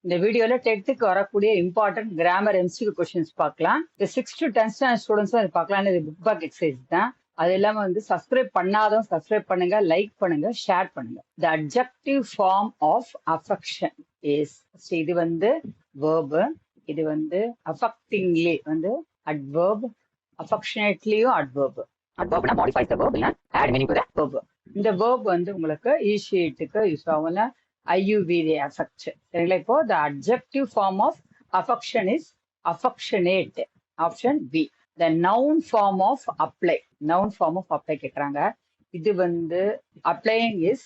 இந்த வீடியோல 10th வரக்கூடிய இம்பார்ட்டன்ட் கிராமர் எம்சிக்யூ கொஸ்டின்ஸ் பார்க்கலாம். இந்த 6 to 10 ஸ்டாண்டர்ட் ஸ்டூடெண்ட்ஸும் அது பார்க்கலாம். இது புக் பேக் எக்ஸசைஸ் தான். அது இல்லாம வந்து சப்ஸ்கிரைப் பண்ணாதவங்க சப்ஸ்கிரைப் பண்ணுங்க, லைக் பண்ணுங்க, ஷேர் பண்ணுங்க. The adjective form of affection is, இது வந்து verb, இது வந்து affectingly வந்து adverb, affectionatelyயும் adverb. Adverbனா modifies the verb, இல்ல add meaning to the verb. இந்த verb வந்து உங்களுக்கு ஈஷீட்டுக்கு யூஸ் ஆகும்ல, IUVD affect. சரிங்களா? இப்போ the adjective form of affection is affectionate. Option B. The noun form of apply. Noun form of apply கேக்குறாங்க. இது வந்து applying is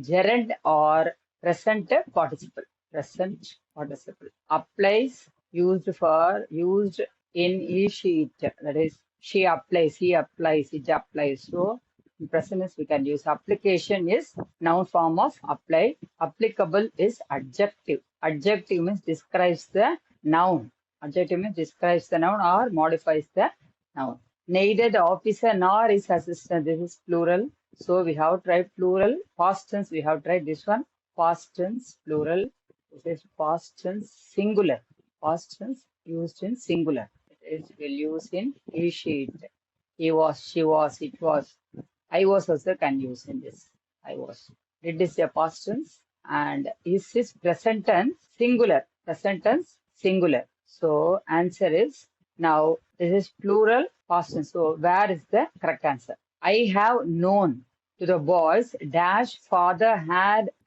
gerund or present participle. Present participle. Applies used in he, sheet. That is, she applies, he applies, it applies. So in present is we can use application is noun form of apply. Applicable is adjective. Adjective means describes the noun. Adjective means describes the noun or modifies the noun. Neither the officer nor his assistant. This is plural. So we have tried plural. Past tense we have tried this one. Past tense plural. This is past tense singular. Past tense used in singular. It will use in he, sheet. He was, she was, it was. I was also can use in this. I was. Did is a past tense and is present tense singular. Present tense singular. So answer is, now this is plural past tense. So where is the correct answer? I have known to the boys dash father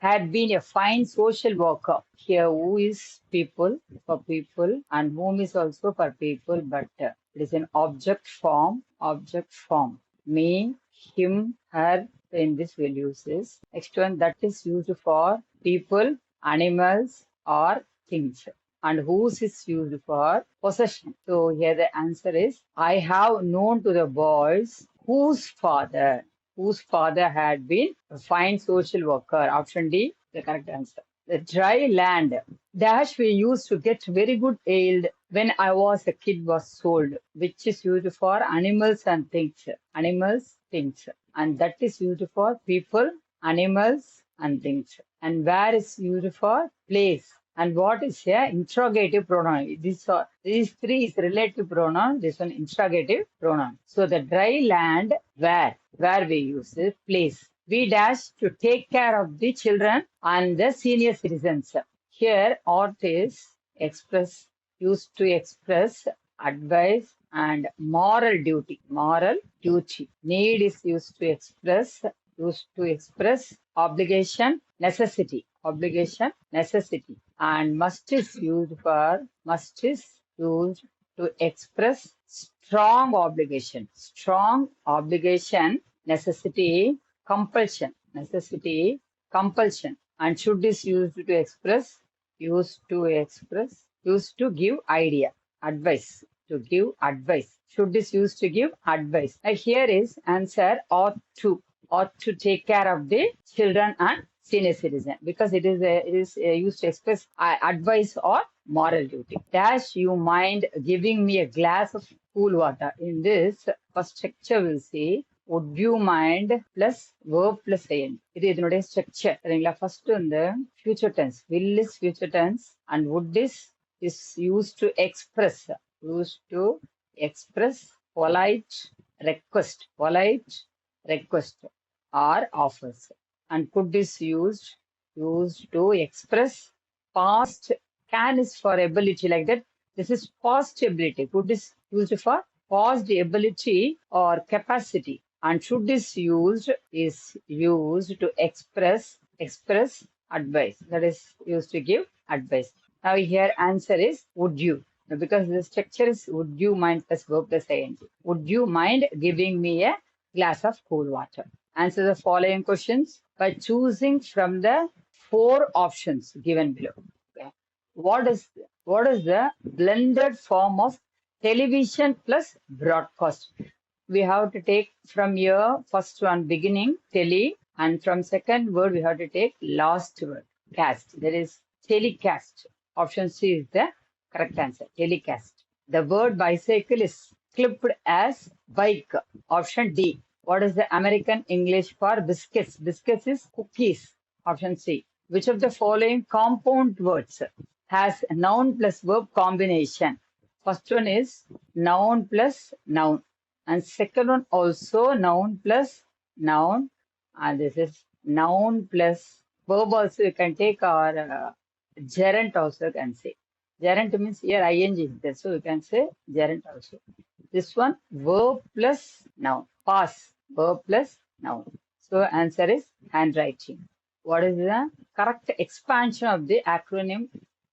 had been a fine social worker. Here who is people for people and whom is also for people, but it is an object form. Object form. Me, him, her. In this we'll use this. Next one, that is used for people, animals or things. And whose is used for possession. So here the answer is, I have known to the boys whose father had been a fine social worker. Option D, the correct answer. The dry land dash we used to get very good ale when I was a kid was sold, which is used for animals and things. Animals, things. And that is used for people, animals and things. And where is used for place. And what is here? Interrogative pronoun. These three is relative pronoun. This one interrogative pronoun. So the dry land where we use it, place. We dash to take care of the children and the senior citizens. Here ought is express, used to express advice and moral duty. Moral duty. Need is used to express obligation, necessity. Obligation, necessity. And must is used to express strong obligation. Strong obligation, necessity, compulsion. Necessity, compulsion. And should is used to give idea, advice. To give advice. Should is used to give advice. Here is answer ought to take care of the children and senior citizen, because it is used to express advice or moral duty. Dash you mind giving me a glass of cool water. In this first structure we'll see would you mind plus verb plus ing. இது இதனுடைய structure. சரிங்களா? First வந்து future tense. Will is future tense and would is used to express polite request or offers. And could is used to express past. Can is for ability, like that. This is past ability. Could is used for past ability or capacity. And should is used to express advice. That is used to give advice. Now here answer is would you. Because the structure is would you mind plus verb plus ing. Would you mind giving me a glass of cool water? Answer the following questions by choosing from the 4 options given below. Okay. What is the blended form of television plus broadcast? We have to take from here first one beginning tele, and from second word we have to take last word cast. There is telecast. Option C is the correct answer. Telecast. The word bicycle is clipped as bike. Option D. What is the American English for biscuits? Biscuits is cookies. Option C. Which of the following compound words has noun plus verb combination. First one is noun plus noun. And second one also noun plus noun. And this is noun plus verb also you can take, or gerund also you can say. Gerund means here ing is there, so you can say gerund also. This one verb plus noun. Past verb plus noun. So answer is handwriting. What is the correct expansion of the acronym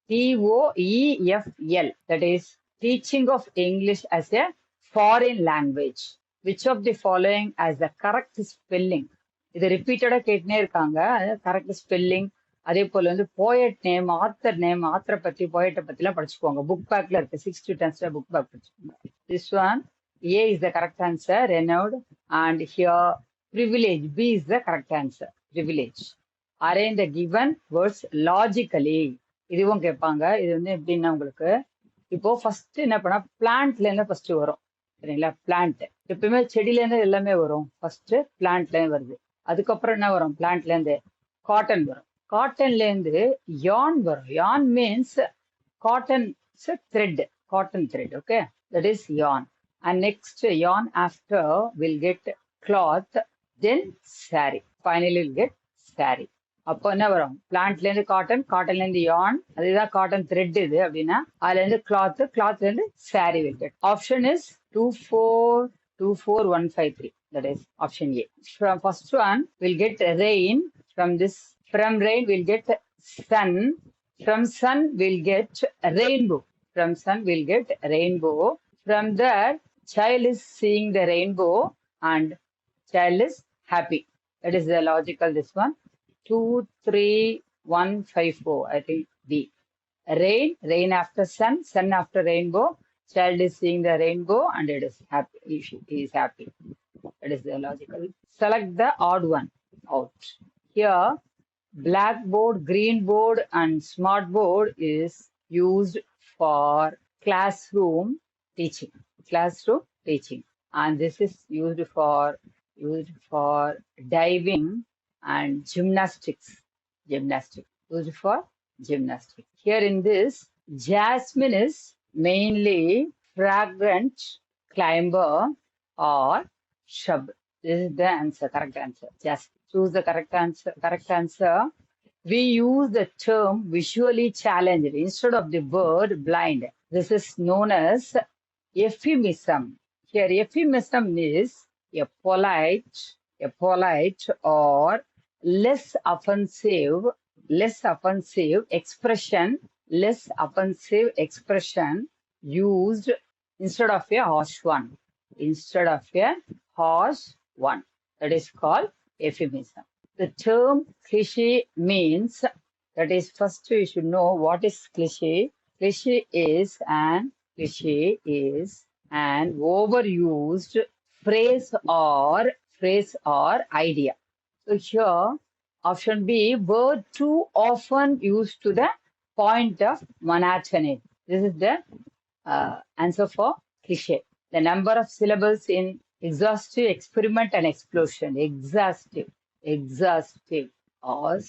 TOEFL? That is teaching of English as a foreign language. Which of the following as the correct spelling? இது ரிப்பீட்டடா கேட்டுனே இருக்காங்க. Correct spelling, அதே போல வந்து poet name, author name, ஆத்தரை பத்தி போயட்டை பத்தி எல்லாம் படிச்சுக்கோங்க. புக் பேக்ல இருக்கு, 6 to 10 புக் பேக் படிச்சுக்கோங்க. This one A is the correct answer, renowned, and here privilege, B is the correct answer, privilege. Arrange the given words logically. இதுவும் கேட்பாங்க. இது வந்து எப்படின்னா உங்களுக்கு இப்போ ஃபர்ஸ்ட் என்ன பண்ணா பிளான்ட்ல இருந்து ஃபர்ஸ்ட் வரும், சரிங்களா? பிளான்ட் எப்பயுமே செடியில இருந்து எல்லாமே வரும். ஃபர்ஸ்ட் பிளான்ட்ல இருந்து வருது. அதுக்கப்புறம் என்ன வரும்? பிளான்ட்ல இருந்து காட்டன் வரும். காட்டன்ல இருந்து யான் வரும். யான் means cotton thread, cotton thread. Okay, that is yarn. And next yarn after will get cloth, then saree. Finally will get saree. அப்போ என்ன வரும்? பிளான்ட்ல இருந்து காட்டன், காட்டன்ல இருந்து யான், அதுதான் காட்டன் த்ரெட் இது அப்படின்னா அதுல இருந்து கிளாத், கிளாத்ல இருந்து saree will get. Option is 2424153. That is option A. From first one we'll get rain. From this, from rain we'll get sun. From sun we'll get rainbow. From sun we'll get rainbow. From that child is seeing the rainbow and child is happy. That is the logical this one. 23154. I think D. Rain, rain after sun, sun after rainbow. Child is seeing the rainbow and it is happy. He is happy. That is the logical. Select the odd one out. Here, blackboard, green board, and smart board is used for classroom teaching. Classroom teaching, and this is used for diving and gymnastics. Gymnastics used for gymnastics. Here in this, jasmine is mainly fragrant climber or shrub. This is the answer, correct answer. Just choose the correct answer. Correct answer. We use the term visually challenged instead of the word blind. This is known as euphemism. Here, euphemism is a polite or less offensive expression used instead of a harsh one. That is called euphemism. The term cliché means, that is, first you should know what is cliché. Cliché is an overused phrase or idea. So here, option B, word too often used to the point of monotony. This is the answer for cliché. The number of syllables in exhaustive, experiment, and explosion. Exhaustive or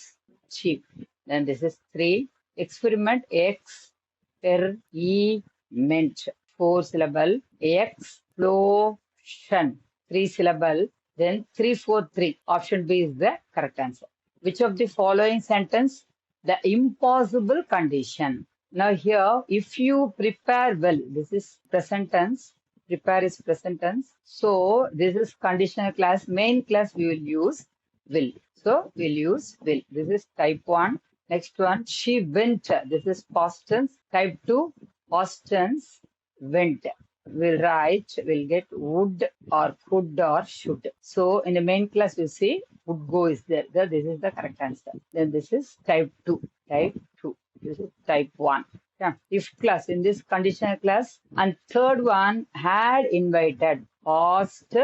cheap. Then this is 3. Experiment, experiment, 4 syllable. Explosion, 3 syllable. Then 3, 4, 3. Option B is the correct answer. Which of the following sentence the impossible condition? Now here, if you prepare well, this is present tense. Prepare is present tense. So this is conditional class. Main class we will use will. So we'll use will. This is type 1. Next one, she went. This is past tense. Type 2, past tense, went. We'll write, we'll get would or could or should. So in the main class you see would go is there. This is the correct answer. Then this is type 2. This is type 1. Yeah. If class, in this conditional class. And third one, had invited, past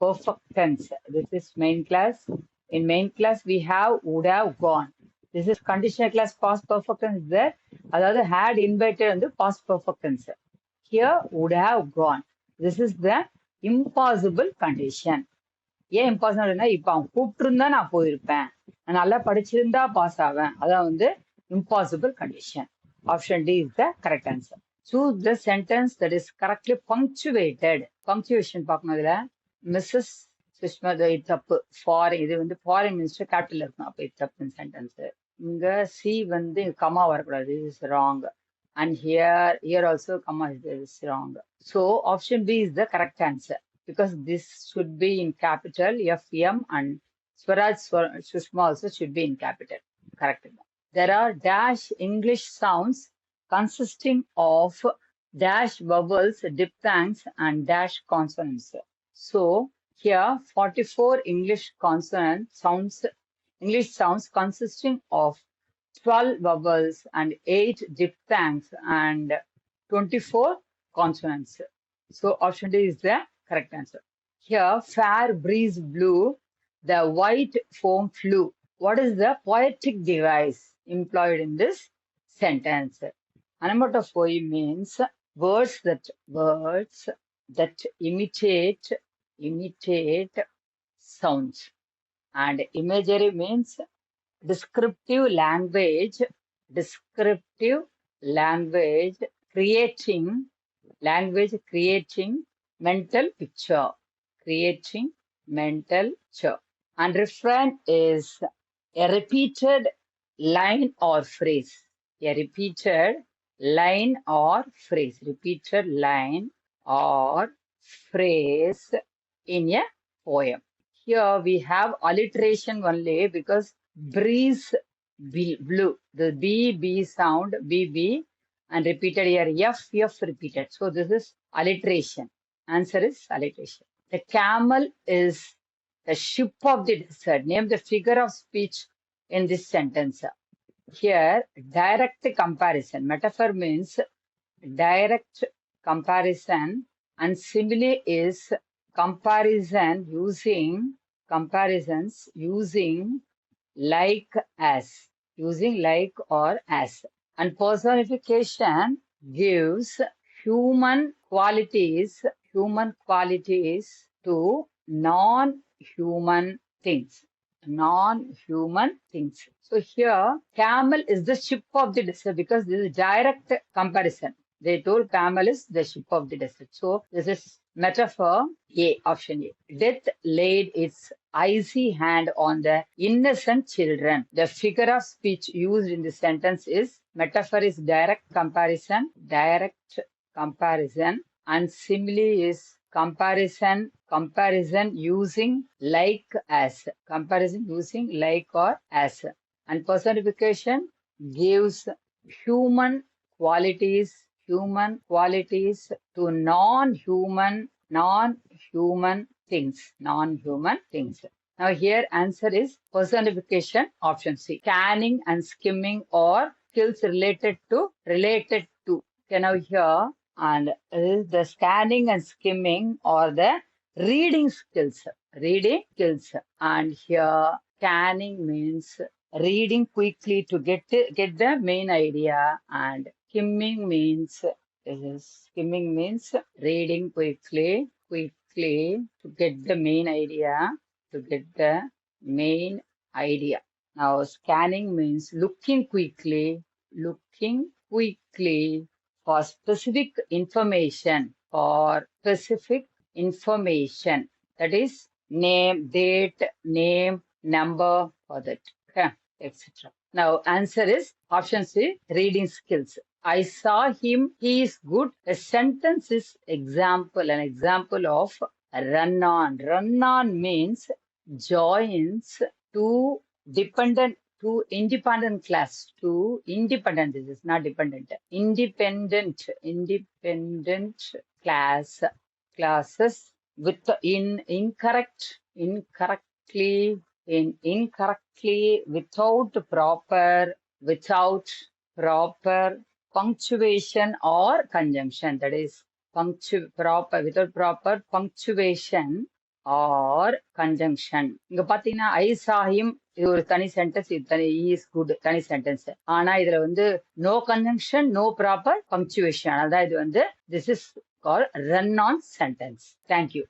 perfect tense. This is main class. In main class we have would have gone. This is conditional class, past perfect tense there. Another had invited and the past perfect tense. Here would have gone. This is the impossible condition. ஏன் இம்பாசிபிள்னா இப்போ அவன் கூப்பிட்டுருந்தா நான் போயிருப்பேன், நான் நல்லா படிச்சிருந்தா pass ஆவேன். அதான் வந்து impossible condition. Option D is the correct answer. Choose the sentence that is correctly punctuated. Punctuation பார்க்கணும் இதுல. Mrs. சுஷ்மா இது தப்பு. ஃபாரின் இது வந்து ஃபாரின் மினிஸ்டர் கேபிட்டல் இருக்கும். அப்ப இது தப்பு சென்டென்ஸ். இங்க சி வந்து கமா வரக்கூடாது. This is wrong. And here also comma is wrong. So option B is the correct answer because this should be in capital FM and Swaraj Sushma also should be in capital. Correct. There are dash English sounds consisting of dash vowels, diphthongs and dash consonants. So here 44 English sounds consisting of 12 vowels and 8 diphthongs and 24 consonants. So option D is the correct answer. Here, fair breeze blew, the white foam flew. What is the poetic device employed in this sentence? Onomatopoeia means words that imitate sounds. And imagery means descriptive language creating mental picture. And refrain is a repeated line or phrase. In a poem. Here we have alliteration only because breeze blew. The B sound, BB, and repeated here, F repeated. So this is alliteration. Answer is alliteration. The camel is the ship of the desert. Name the figure of speech in this sentence. Here, direct comparison. Metaphor means direct comparison, and simile is comparisons using like or as. And personification gives human qualities to non-human things. So here, camel is the ship of the desert because this is direct comparison. They told camel is the ship of the desert. So this is metaphor A, option A. Death laid its icy hand on the innocent children. The figure of speech used in this sentence is metaphor is direct comparison, and simile is comparison using like as. Comparison using like or as. And personification gives human qualities to non-human things. Now here answer is personification, option C. Scanning and skimming or skills related to. Okay, now here, and the scanning and skimming or the reading skills. And here scanning means reading quickly to get the main idea, and skimming means reading quickly to get the main idea. Now scanning means looking quickly for specific information. That is name, date, name, number for that. Okay, etc. Now answer is option C, reading skills. I saw him, he is good. A sentence is an example of run on. Run on means joins two independent class. This is not dependent. Independent classes with incorrectly without proper punctuation or conjunction. That is without proper punctuation or conjunction. இங்க பாத்தீங்கன்னா I saw him இது ஒரு தனி sentence, இது தனி he is good தனி sentence. ஆனா இதுல வந்து no conjunction, no proper punctuation. அதான் இது வந்து this is called run on sentence. Thank you.